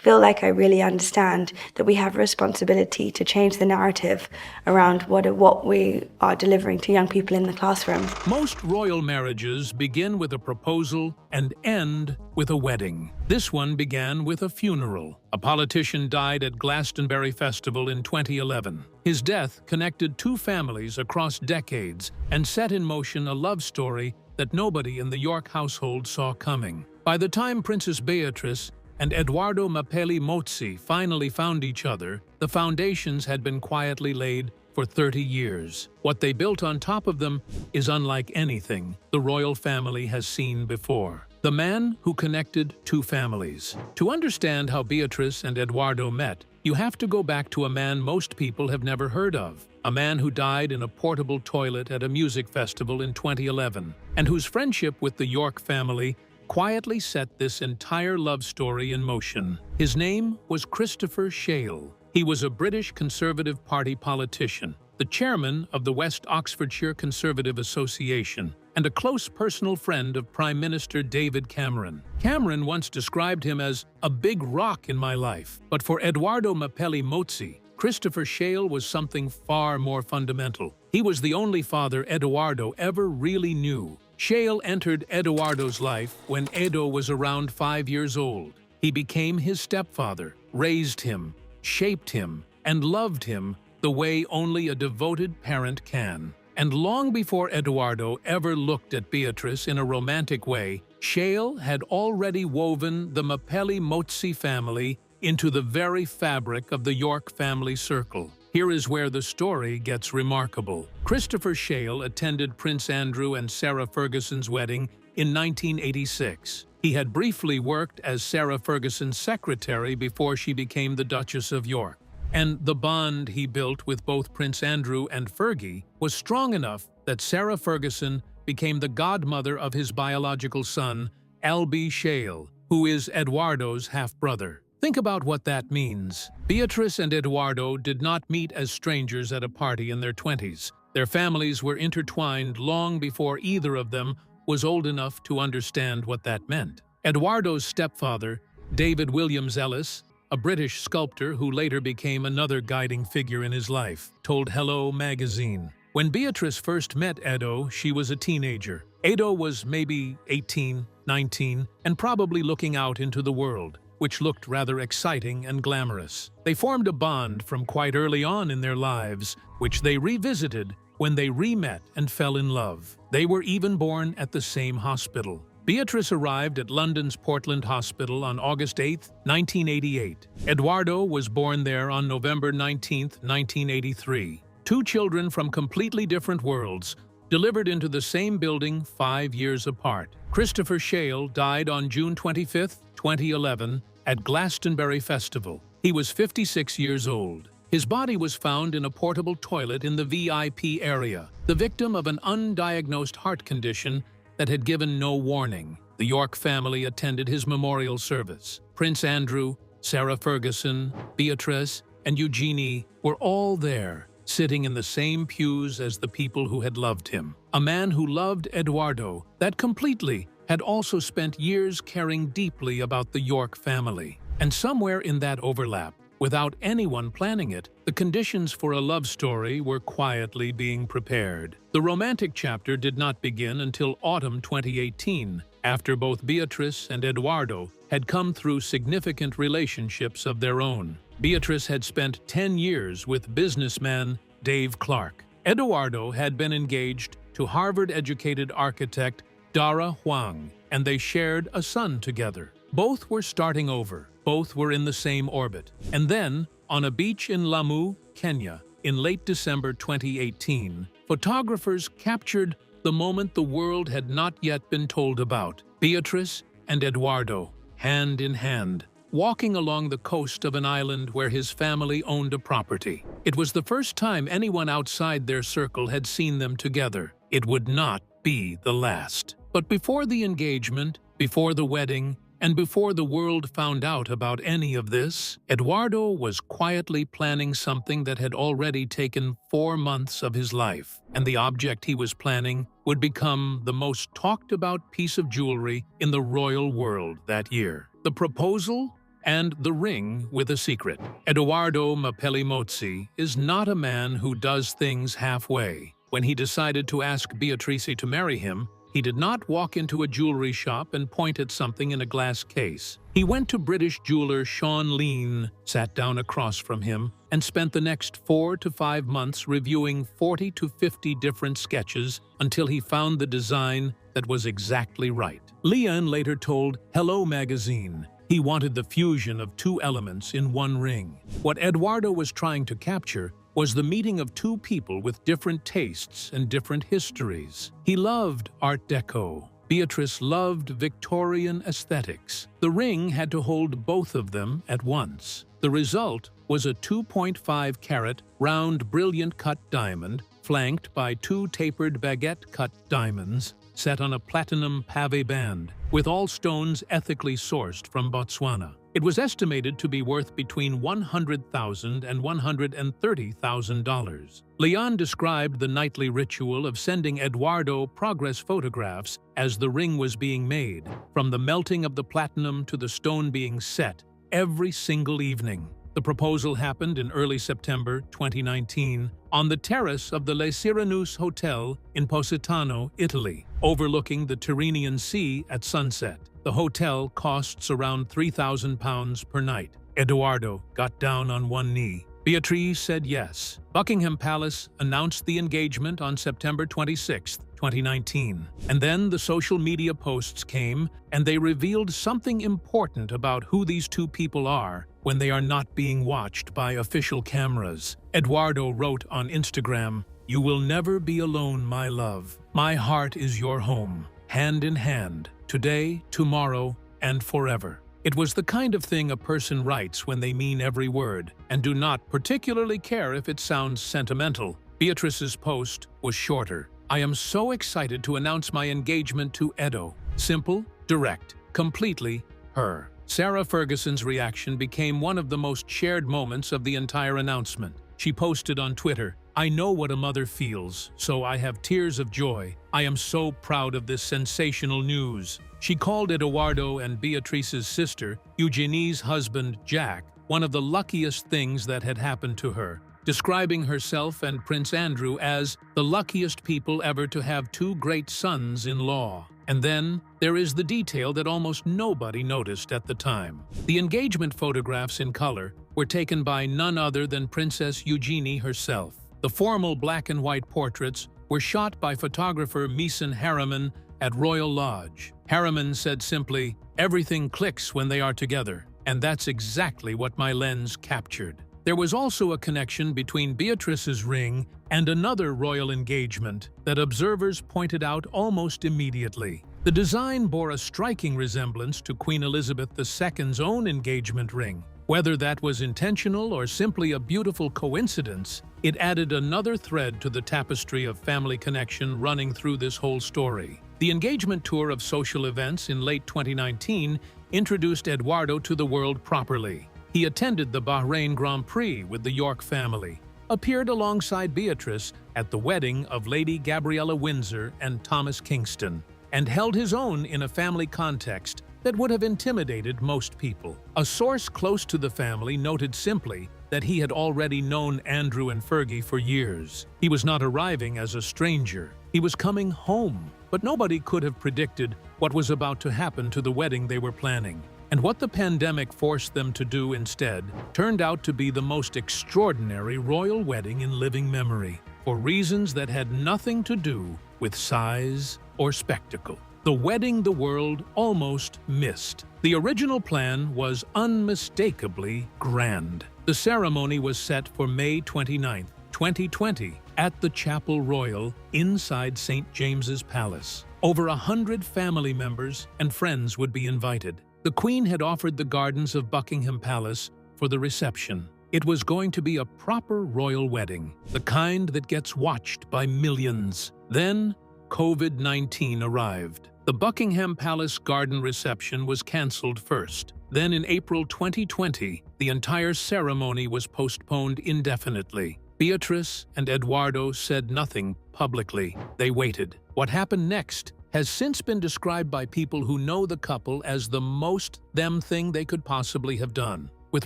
feel like I really understand that we have a responsibility to change the narrative around what we are delivering to young people in the classroom. Most royal marriages begin with a proposal and end with a wedding. This one began with a funeral. A politician died at Glastonbury Festival in 2011. His death connected two families across decades and set in motion a love story that nobody in the York household saw coming. By the time Princess Beatrice and Edoardo Mapelli Mozzi finally found each other, the foundations had been quietly laid for 30 years. What they built on top of them is unlike anything the royal family has seen before. The man who connected two families. To understand how Beatrice and Edoardo met, you have to go back to a man most people have never heard of. A man who died in a portable toilet at a music festival in 2011, and whose friendship with the York family quietly set this entire love story in motion. His name was Christopher Shale. He was a British Conservative Party politician, the chairman of the West Oxfordshire Conservative Association, and a close personal friend of Prime Minister David Cameron. Cameron once described him as a big rock in my life. But for Edoardo Mapelli Mozzi, Christopher Shale was something far more fundamental. He was the only father Edoardo ever really knew. Shale entered Edoardo's life when Edo was around 5 years old. He became his stepfather, raised him, shaped him, and loved him the way only a devoted parent can. And long before Edoardo ever looked at Beatrice in a romantic way, Shale had already woven the Mapelli Mozzi family into the very fabric of the York family circle. Here is where the story gets remarkable. Christopher Shale attended Prince Andrew and Sarah Ferguson's wedding in 1986. He had briefly worked as Sarah Ferguson's secretary before she became the Duchess of York. And the bond he built with both Prince Andrew and Fergie was strong enough that Sarah Ferguson became the godmother of his biological son, Albie Shale, who is Edoardo's half-brother. Think about what that means. Beatrice and Edoardo did not meet as strangers at a party in their 20s. Their families were intertwined long before either of them was old enough to understand what that meant. Edoardo's stepfather, David Williams Ellis, a British sculptor who later became another guiding figure in his life, told Hello magazine. When Beatrice first met Edo, she was a teenager. Edo was maybe 18, 19, and probably looking out into the world, which looked rather exciting and glamorous. They formed a bond from quite early on in their lives, which they revisited when they re-met and fell in love. They were even born at the same hospital. Beatrice arrived at London's Portland Hospital on August 8, 1988. Edoardo was born there on November 19, 1983. Two children from completely different worlds, delivered into the same building 5 years apart. Christopher Shale died on June 25, 2011, at Glastonbury Festival. He was 56 years old. His body was found in a portable toilet in the VIP area, the victim of an undiagnosed heart condition that had given no warning. The York family attended his memorial service. Prince Andrew, Sarah Ferguson, Beatrice, and Eugenie were all there, sitting in the same pews as the people who had loved him. A man who loved Edoardo, that completely, had also spent years caring deeply about the York family. And somewhere in that overlap, without anyone planning it, the conditions for a love story were quietly being prepared. The romantic chapter did not begin until autumn 2018, after both Beatrice and Edoardo had come through significant relationships of their own. Beatrice had spent 10 years with businessman Dave Clark. Edoardo had been engaged to Harvard-educated architect Dara Huang, and they shared a son together. Both were starting over. Both were in the same orbit. And then, on a beach in Lamu, Kenya, in late December 2018, photographers captured the moment the world had not yet been told about. Beatrice and Edoardo, hand in hand, walking along the coast of an island where his family owned a property. It was the first time anyone outside their circle had seen them together. It would not be the last. But before the engagement, before the wedding, and before the world found out about any of this, Edoardo was quietly planning something that had already taken 4 months of his life, and the object he was planning would become the most talked about piece of jewelry in the royal world that year. The proposal and the ring with a secret. Edoardo Mapelli Mozzi is not a man who does things halfway. When he decided to ask Beatrice to marry him, he did not walk into a jewelry shop and point at something in a glass case. He went to British jeweler Sean Lean, sat down across from him, and spent the next 4 to 5 months reviewing 40 to 50 different sketches until he found the design that was exactly right. Leon later told Hello magazine he wanted the fusion of 2 elements in one ring. What Edoardo was trying to capture was the meeting of 2 people with different tastes and different histories. He loved Art Deco. Beatrice loved Victorian aesthetics. The ring had to hold both of them at once. The result was a 2.5-carat round brilliant cut diamond flanked by 2 tapered baguette-cut diamonds set on a platinum pavé band, with all stones ethically sourced from Botswana. It was estimated to be worth between $100,000 and $130,000. Leon described the nightly ritual of sending Edoardo progress photographs as the ring was being made, from the melting of the platinum to the stone being set, every single evening. The proposal happened in early September 2019 on the terrace of the Le Cyrenus Hotel in Positano, Italy, overlooking the Tyrrhenian Sea at sunset. The hotel costs around £3,000 per night. Edoardo got down on one knee. Beatrice said yes. Buckingham Palace announced the engagement on September 26, 2019. And then the social media posts came, and they revealed something important about who these 2 people are when they are not being watched by official cameras. Edoardo wrote on Instagram, "You will never be alone, my love. My heart is your home, hand in hand, today, tomorrow, and forever." It was the kind of thing a person writes when they mean every word and do not particularly care if it sounds sentimental. Beatrice's post was shorter. "I am so excited to announce my engagement to Edo." Simple, direct, completely her. Sarah Ferguson's reaction became one of the most shared moments of the entire announcement. She posted on Twitter, "I know what a mother feels, so I have tears of joy. I am so proud of this sensational news." She called Edoardo and Beatrice's sister, Eugenie's husband, Jack, one of the luckiest things that had happened to her, describing herself and Prince Andrew as the luckiest people ever to have 2 great sons-in-law. And then there is the detail that almost nobody noticed at the time. The engagement photographs in color were taken by none other than Princess Eugenie herself. The formal black and white portraits were shot by photographer Meeson Harriman at Royal Lodge. Harriman said simply, "Everything clicks when they are together," and that's exactly what my lens captured. There was also a connection between Beatrice's ring and another royal engagement that observers pointed out almost immediately. The design bore a striking resemblance to Queen Elizabeth II's own engagement ring. Whether that was intentional or simply a beautiful coincidence, it added another thread to the tapestry of family connection running through this whole story. The engagement tour of social events in late 2019 introduced Edoardo to the world properly. He attended the Bahrain Grand Prix with the York family, appeared alongside Beatrice at the wedding of Lady Gabriella Windsor and Thomas Kingston, and held his own in a family context that would have intimidated most people. A source close to the family noted simply that he had already known Andrew and Fergie for years. He was not arriving as a stranger. He was coming home. But nobody could have predicted what was about to happen to the wedding they were planning. And what the pandemic forced them to do instead turned out to be the most extraordinary royal wedding in living memory, for reasons that had nothing to do with size or spectacle. The wedding the world almost missed. The original plan was unmistakably grand. The ceremony was set for May 29, 2020, at the Chapel Royal inside St. James's Palace. Over 100 family members and friends would be invited. The Queen had offered the gardens of Buckingham Palace for the reception. It was going to be a proper royal wedding, the kind that gets watched by millions. Then, COVID-19 arrived. The Buckingham Palace garden reception was cancelled first. Then in April 2020, the entire ceremony was postponed indefinitely. Beatrice and Edoardo said nothing publicly. They waited. What happened next has since been described by people who know the couple as the most them thing they could possibly have done. With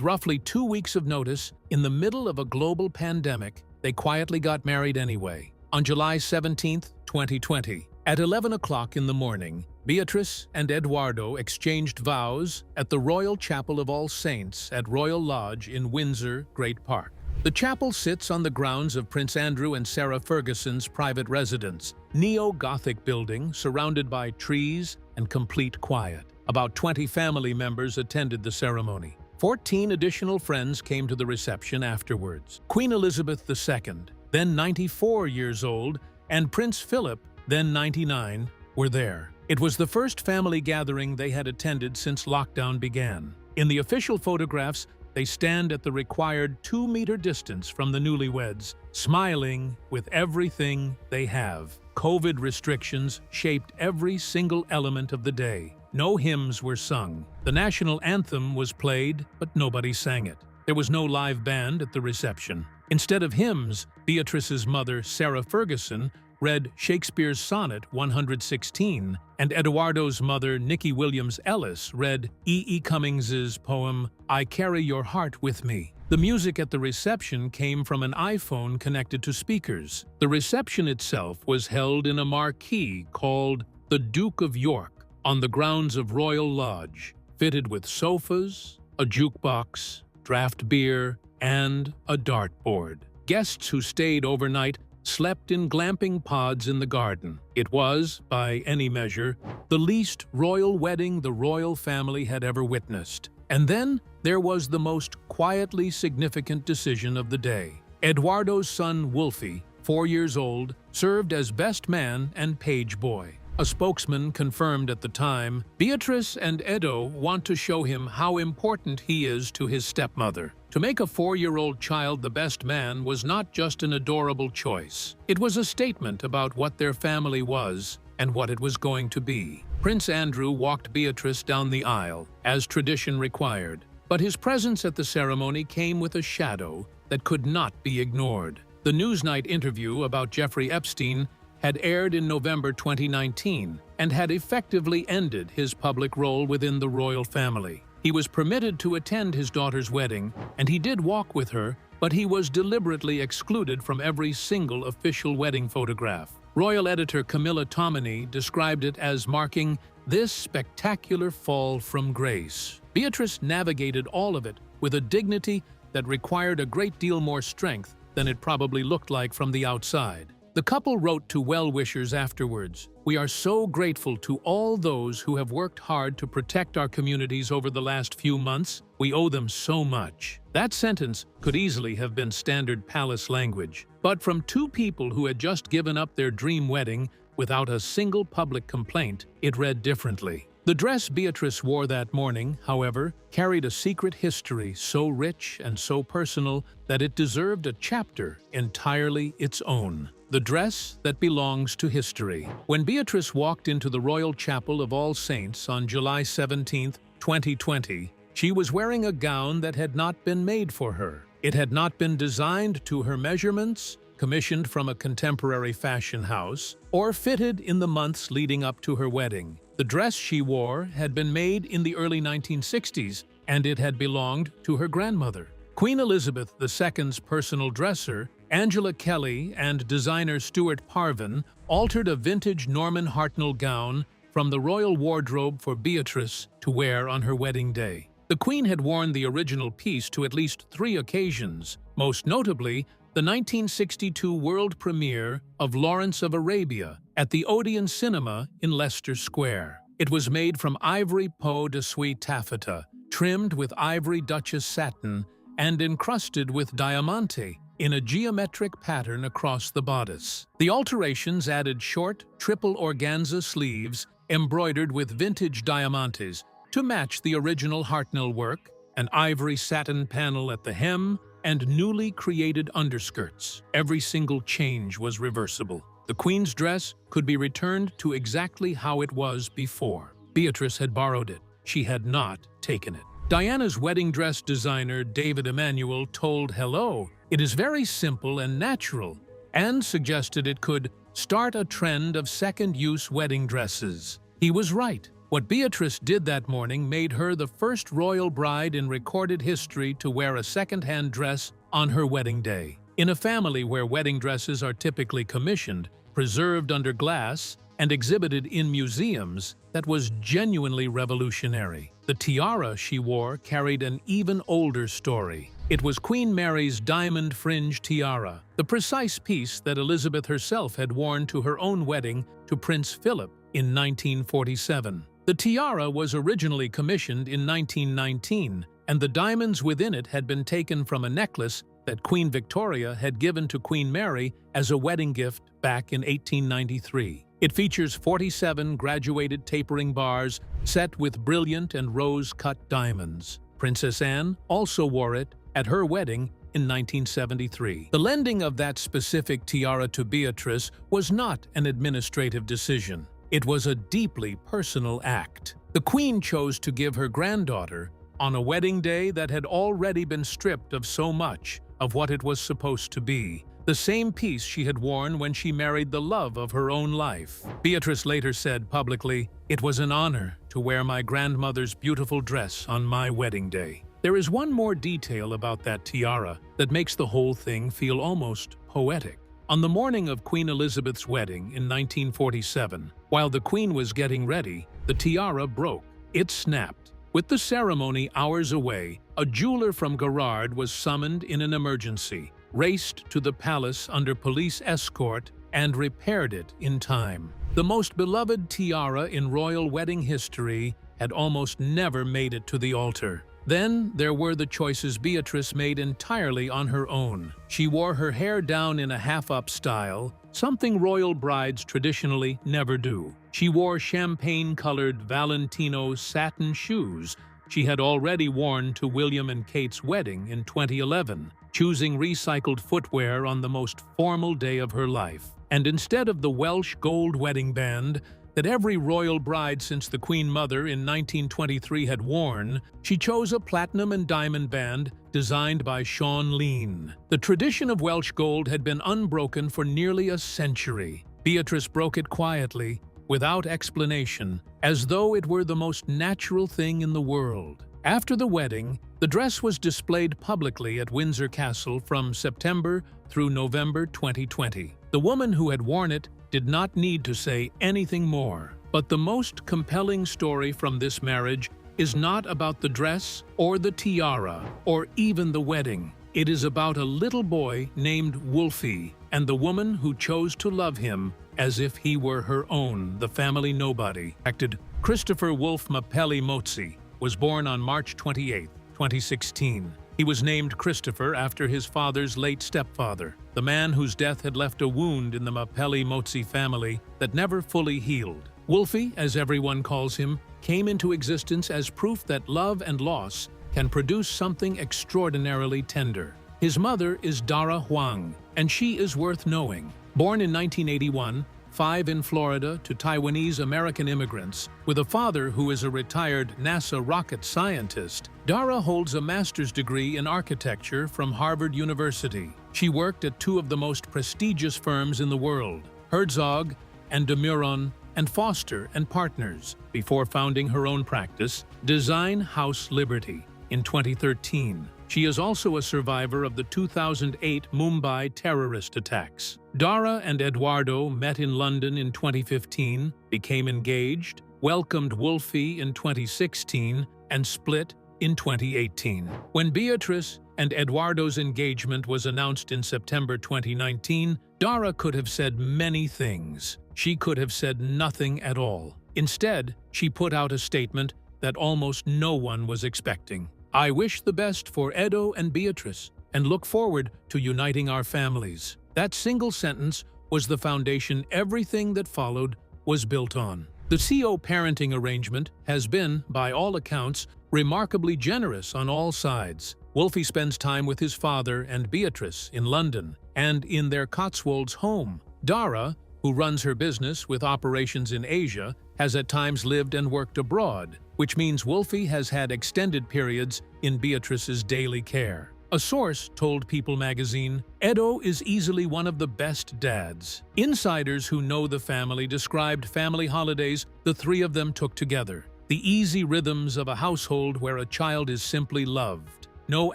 roughly 2 weeks of notice, in the middle of a global pandemic, they quietly got married anyway. On July 17, 2020, at 11 o'clock in the morning, Beatrice and Edoardo exchanged vows at the Royal Chapel of All Saints at Royal Lodge in Windsor, Great Park. The chapel sits on the grounds of Prince Andrew and Sarah Ferguson's private residence, neo-Gothic building surrounded by trees and complete quiet. About 20 family members attended the ceremony. 14 additional friends came to the reception afterwards. Queen Elizabeth II, then 94 years old, and Prince Philip, then 99, were there. It was the first family gathering they had attended since lockdown began. In the official photographs, they stand at the required 2-meter distance from the newlyweds, smiling with everything they have. COVID restrictions shaped every single element of the day. No hymns were sung. The national anthem was played, but nobody sang it. There was no live band at the reception. Instead of hymns, Beatrice's mother, Sarah Ferguson, read Shakespeare's sonnet 116, and Edoardo's mother, Nikki Williams Ellis, read E. Cummings's poem, I Carry Your Heart With Me. The music at the reception came from an iPhone connected to speakers. The reception itself was held in a marquee called the Duke of York on the grounds of Royal Lodge, fitted with sofas, a jukebox, draft beer, and a dartboard. Guests who stayed overnight slept in glamping pods in the garden. It was, by any measure, the least royal wedding the royal family had ever witnessed. And then there was the most quietly significant decision of the day. Edoardo's son Wolfie, 4 years old, served as best man and page boy. A spokesman confirmed at the time, Beatrice and Edo want to show him how important he is to his stepmother. To make a 4-year-old child the best man was not just an adorable choice. It was a statement about what their family was and what it was going to be. Prince Andrew walked Beatrice down the aisle, as tradition required, but his presence at the ceremony came with a shadow that could not be ignored. The Newsnight interview about Jeffrey Epstein had aired in November 2019 and had effectively ended his public role within the royal family. He was permitted to attend his daughter's wedding, and he did walk with her, but he was deliberately excluded from every single official wedding photograph. Royal editor Camilla Tominey described it as marking this spectacular fall from grace. Beatrice navigated all of it with a dignity that required a great deal more strength than it probably looked like from the outside. The couple wrote to well-wishers afterwards, "We are so grateful to all those who have worked hard to protect our communities over the last few months. We owe them so much." That sentence could easily have been standard palace language, but from two people who had just given up their dream wedding without a single public complaint, it read differently. The dress Beatrice wore that morning, however, carried a secret history so rich and so personal that it deserved a chapter entirely its own. The dress that belongs to history. When Beatrice walked into the Royal Chapel of All Saints on July 17, 2020, she was wearing a gown that had not been made for her. It had not been designed to her measurements, commissioned from a contemporary fashion house, or fitted in the months leading up to her wedding. The dress she wore had been made in the early 1960s, and it had belonged to her grandmother. Queen Elizabeth II's personal dresser, Angela Kelly, and designer Stuart Parvin altered a vintage Norman Hartnell gown from the royal wardrobe for Beatrice to wear on her wedding day. The Queen had worn the original piece to at least 3 occasions, most notably the 1962 world premiere of Lawrence of Arabia at the Odeon Cinema in Leicester Square. It was made from ivory peau de suie taffeta, trimmed with ivory Duchess satin and encrusted with diamante in a geometric pattern across the bodice. The alterations added short, triple organza sleeves embroidered with vintage diamantes to match the original Hartnell work, an ivory satin panel at the hem, and newly created underskirts. Every single change was reversible. The Queen's dress could be returned to exactly how it was before. Beatrice had borrowed it. She had not taken it. Diana's wedding dress designer, David Emanuel, told Hello, "It is very simple and natural," and suggested it could start a trend of second-use wedding dresses. He was right. What Beatrice did that morning made her the first royal bride in recorded history to wear a second-hand dress on her wedding day. In a family where wedding dresses are typically commissioned, preserved under glass, and exhibited in museums, that was genuinely revolutionary. The tiara she wore carried an even older story. It was Queen Mary's diamond fringe tiara, the precise piece that Elizabeth herself had worn to her own wedding to Prince Philip in 1947. The tiara was originally commissioned in 1919, and the diamonds within it had been taken from a necklace that Queen Victoria had given to Queen Mary as a wedding gift back in 1893. It features 47 graduated tapering bars set with brilliant and rose-cut diamonds. Princess Anne also wore it at her wedding in 1973. The lending of that specific tiara to Beatrice was not an administrative decision. It was a deeply personal act. The Queen chose to give her granddaughter on a wedding day that had already been stripped of so much of what it was supposed to be, the same piece she had worn when she married the love of her own life. Beatrice later said publicly, "It was an honor to wear my grandmother's beautiful dress on my wedding day." There is one more detail about that tiara that makes the whole thing feel almost poetic. On the morning of Queen Elizabeth's wedding in 1947, while the Queen was getting ready, the tiara broke. It snapped. With the ceremony hours away, a jeweler from Gerard was summoned in an emergency, raced to the palace under police escort, and repaired it in time. The most beloved tiara in royal wedding history had almost never made it to the altar. Then there were the choices Beatrice made entirely on her own. She wore her hair down in a half-up style, something royal brides traditionally never do. She wore champagne-colored Valentino satin shoes she had already worn to William and Kate's wedding in 2011, choosing recycled footwear on the most formal day of her life. And instead of the Welsh gold wedding band that every royal bride since the Queen Mother in 1923 had worn, she chose a platinum and diamond band designed by Sean Lean. The tradition of Welsh gold had been unbroken for nearly a century. Beatrice broke it quietly, without explanation, as though it were the most natural thing in the world. After the wedding, the dress was displayed publicly at Windsor Castle from September through November 2020. The woman who had worn it did not need to say anything more. But the most compelling story from this marriage is not about the dress or the tiara or even the wedding. It is about a little boy named Wolfie and the woman who chose to love him as if he were her own, the family nobody. Acted Christopher Wolfe Mapelli Mozzi was born on March 28, 2016. He was named Christopher after his father's late stepfather, the man whose death had left a wound in the Mapelli Mozzi family that never fully healed. Wolfie, as everyone calls him, came into existence as proof that love and loss can produce something extraordinarily tender. His mother is Dara Huang, and she is worth knowing. Born in 1981, 5 in Florida to Taiwanese-American immigrants, with a father who is a retired NASA rocket scientist, Dara holds a master's degree in architecture from Harvard University. She worked at 2 of the most prestigious firms in the world, Herzog and de Meuron and Foster and Partners, before founding her own practice, Design House Liberty, in 2013. She is also a survivor of the 2008 Mumbai terrorist attacks. Dara and Edoardo met in London in 2015, became engaged, welcomed Wolfie in 2016, and split in 2018. When Beatrice and Edoardo's engagement was announced in September 2019, Dara could have said many things. She could have said nothing at all. Instead, she put out a statement that almost no one was expecting. "I wish the best for Edo and Beatrice, and look forward to uniting our families." That single sentence was the foundation everything that followed was built on. The CO parenting arrangement has been, by all accounts, remarkably generous on all sides. Wolfie spends time with his father and Beatrice in London and in their Cotswolds home. Dara, who runs her business with operations in Asia, has at times lived and worked abroad, which means Wolfie has had extended periods in Beatrice's daily care. A source told People magazine, "Edo is easily one of the best dads." Insiders who know the family described family holidays the three of them took together. The easy rhythms of a household where a child is simply loved. No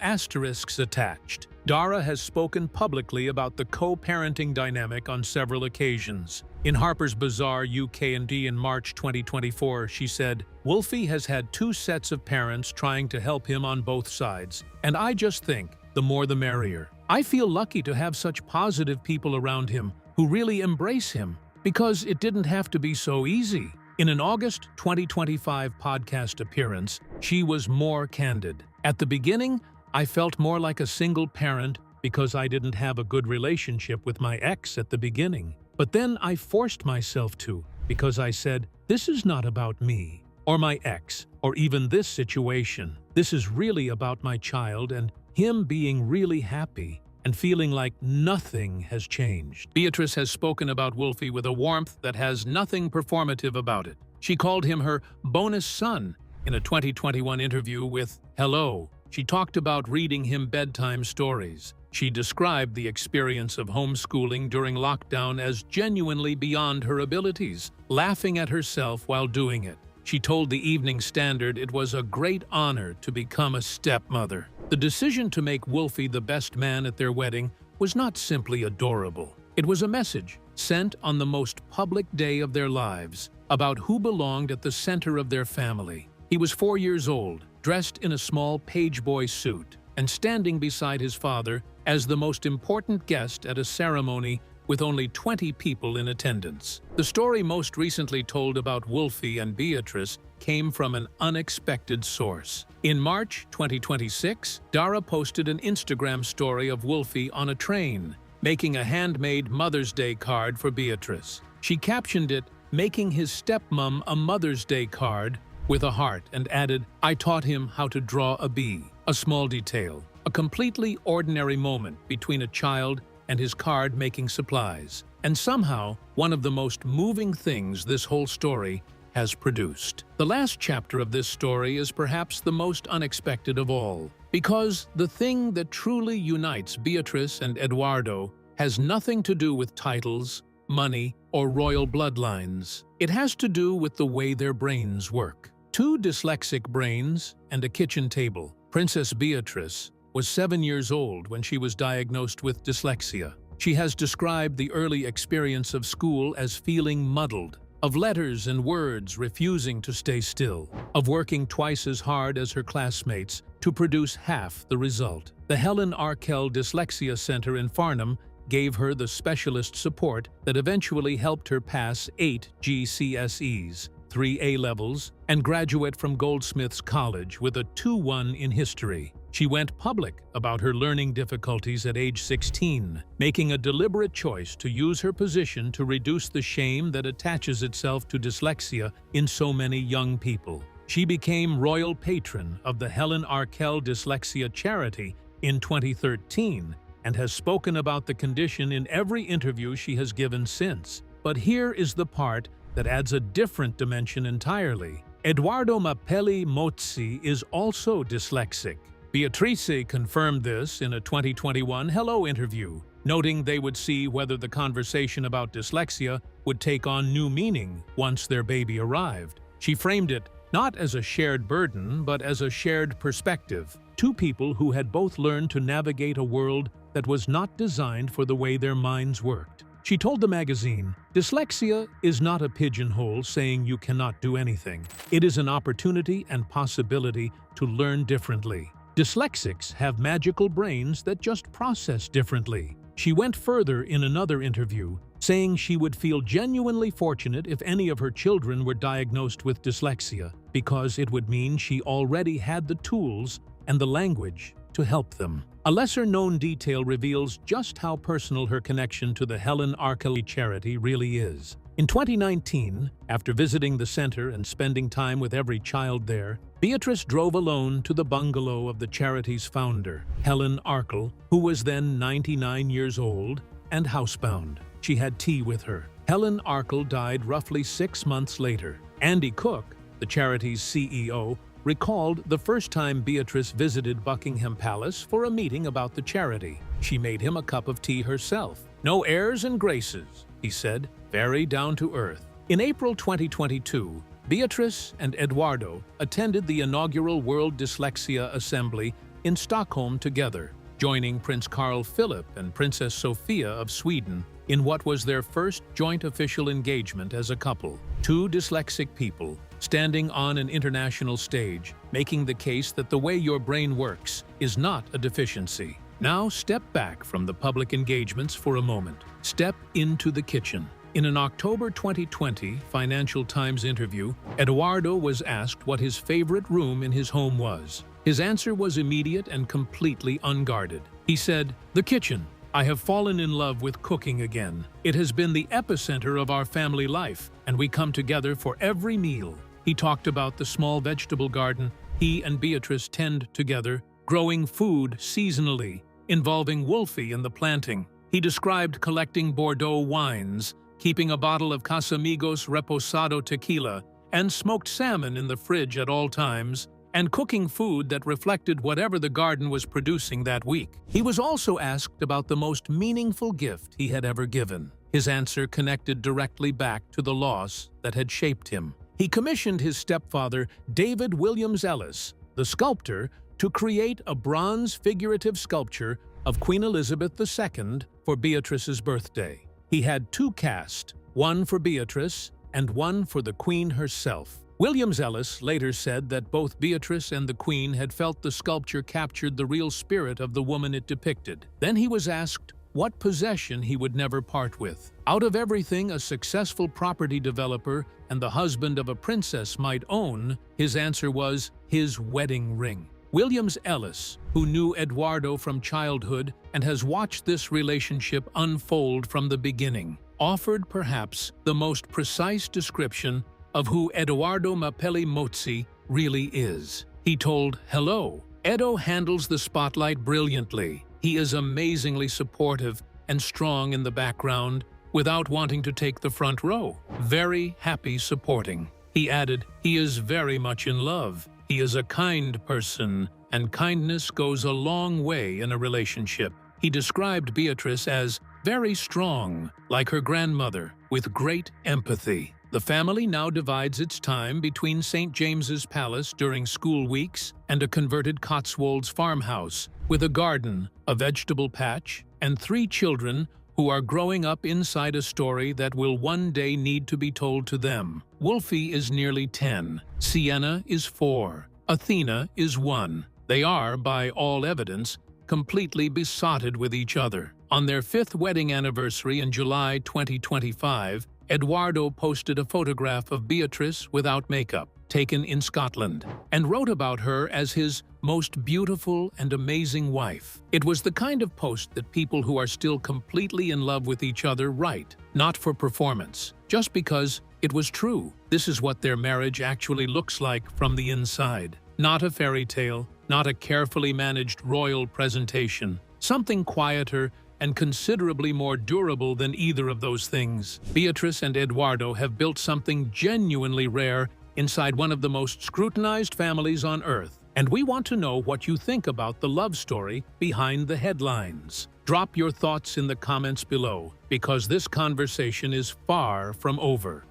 asterisks attached. Dara has spoken publicly about the co-parenting dynamic on several occasions. In Harper's Bazaar UK&D in March 2024, she said, "Wolfie has had two sets of parents trying to help him on both sides, and I just think, the more the merrier. I feel lucky to have such positive people around him who really embrace him, because it didn't have to be so easy." In an August 2025 podcast appearance, she was more candid. "At the beginning, I felt more like a single parent because I didn't have a good relationship with my ex at the beginning. But then I forced myself to, because I said, this is not about me, or my ex, or even this situation. This is really about my child and him being really happy and feeling like nothing has changed." Beatrice has spoken about Wolfie with a warmth that has nothing performative about it. She called him her bonus son in a 2021 interview with Hello. She talked about reading him bedtime stories. She described the experience of homeschooling during lockdown as genuinely beyond her abilities, laughing at herself while doing it. She told the Evening Standard it was a great honor to become a stepmother. The decision to make Wolfie the best man at their wedding was not simply adorable. It was a message sent on the most public day of their lives about who belonged at the center of their family. He was 4 years old, dressed in a small pageboy suit, and standing beside his father as the most important guest at a ceremony with only 20 people in attendance. The story most recently told about Wolfie and Beatrice came from an unexpected source. In March 2026, Dara posted an Instagram story of Wolfie on a train, making a handmade Mother's Day card for Beatrice. She captioned it, "Making his stepmom a Mother's Day card," with a heart, and added, "I taught him how to draw a bee." A small detail, a completely ordinary moment between a child and his card-making supplies, and somehow one of the most moving things this whole story has produced. The last chapter of this story is perhaps the most unexpected of all, because the thing that truly unites Beatrice and Edoardo has nothing to do with titles, money, or royal bloodlines. It has to do with the way their brains work. Two dyslexic brains and a kitchen table. Princess Beatrice was 7 years old when she was diagnosed with dyslexia. She has described the early experience of school as feeling muddled, of letters and words refusing to stay still, of working twice as hard as her classmates to produce half the result. The Helen Arkell Dyslexia Center in Farnham gave her the specialist support that eventually helped her pass 8 GCSEs, 3 A-levels, and graduate from Goldsmiths College with a 2-1 in history. She went public about her learning difficulties at age 16, making a deliberate choice to use her position to reduce the shame that attaches itself to dyslexia in so many young people. She became royal patron of the Helen Arkell Dyslexia Charity in 2013 and has spoken about the condition in every interview she has given since. But here is the part that adds a different dimension entirely. Edoardo Mapelli Mozzi is also dyslexic. Beatrice confirmed this in a 2021 Hello interview, noting they would see whether the conversation about dyslexia would take on new meaning once their baby arrived. She framed it not as a shared burden, but as a shared perspective. Two people who had both learned to navigate a world that was not designed for the way their minds worked. She told the magazine, "Dyslexia is not a pigeonhole saying you cannot do anything. It is an opportunity and possibility to learn differently. Dyslexics have magical brains that just process differently." She went further in another interview, saying she would feel genuinely fortunate if any of her children were diagnosed with dyslexia, because it would mean she already had the tools and the language to help them. A lesser-known detail reveals just how personal her connection to the Helen Arkell charity really is. In 2019, after visiting the center and spending time with every child there, Beatrice drove alone to the bungalow of the charity's founder, Helen Arkell, who was then 99 years old and housebound. She had tea with her. Helen Arkell died roughly 6 months later. Andy Cook, the charity's CEO, recalled the first time Beatrice visited Buckingham Palace for a meeting about the charity. She made him a cup of tea herself. "No airs and graces," he said, very down to earth. In April 2022, Beatrice and Edoardo attended the inaugural World Dyslexia Assembly in Stockholm together, joining Prince Carl Philip and Princess Sofia of Sweden in what was their first joint official engagement as a couple. Two dyslexic people standing on an international stage, making the case that the way your brain works is not a deficiency. Now step back from the public engagements for a moment. Step into the kitchen. In an October 2020 Financial Times interview, Edoardo was asked what his favorite room in his home was. His answer was immediate and completely unguarded. He said, "The kitchen. I have fallen in love with cooking again. It has been the epicenter of our family life, and we come together for every meal." He talked about the small vegetable garden he and Beatrice tend together, growing food seasonally, involving Wolfie in the planting. He described collecting Bordeaux wines, keeping a bottle of Casamigos Reposado tequila, and smoked salmon in the fridge at all times, and cooking food that reflected whatever the garden was producing that week. He was also asked about the most meaningful gift he had ever given. His answer connected directly back to the loss that had shaped him. He commissioned his stepfather, David Williams Ellis, the sculptor, to create a bronze figurative sculpture of Queen Elizabeth II for Beatrice's birthday. He had two cast, one for Beatrice and one for the Queen herself. Williams Ellis later said that both Beatrice and the Queen had felt the sculpture captured the real spirit of the woman it depicted. Then he was asked what possession he would never part with. Out of everything a successful property developer and the husband of a princess might own, his answer was his wedding ring. Williams Ellis, who knew Edoardo from childhood and has watched this relationship unfold from the beginning, offered perhaps the most precise description of who Edoardo Mapelli Mozzi really is. He told, "Hello, Edo handles the spotlight brilliantly. He is amazingly supportive and strong in the background without wanting to take the front row. Very happy supporting." He added, "He is very much in love. He is a kind person, and kindness goes a long way in a relationship." He described Beatrice as very strong, like her grandmother, with great empathy. The family now divides its time between St. James's Palace during school weeks and a converted Cotswolds farmhouse with a garden, a vegetable patch, and 3 children who are growing up inside a story that will one day need to be told to them. Wolfie is nearly 10, Sienna is 4, Athena is 1. They are, by all evidence, completely besotted with each other. On their 5th wedding anniversary in July 2025, Edoardo posted a photograph of Beatrice without makeup, taken in Scotland, and wrote about her as his most beautiful and amazing wife. It was the kind of post that people who are still completely in love with each other write, not for performance, just because it was true. This is what their marriage actually looks like from the inside. Not a fairy tale, not a carefully managed royal presentation. Something quieter and considerably more durable than either of those things. Beatrice and Edoardo have built something genuinely rare inside one of the most scrutinized families on Earth. And we want to know what you think about the love story behind the headlines. Drop your thoughts in the comments below, because this conversation is far from over.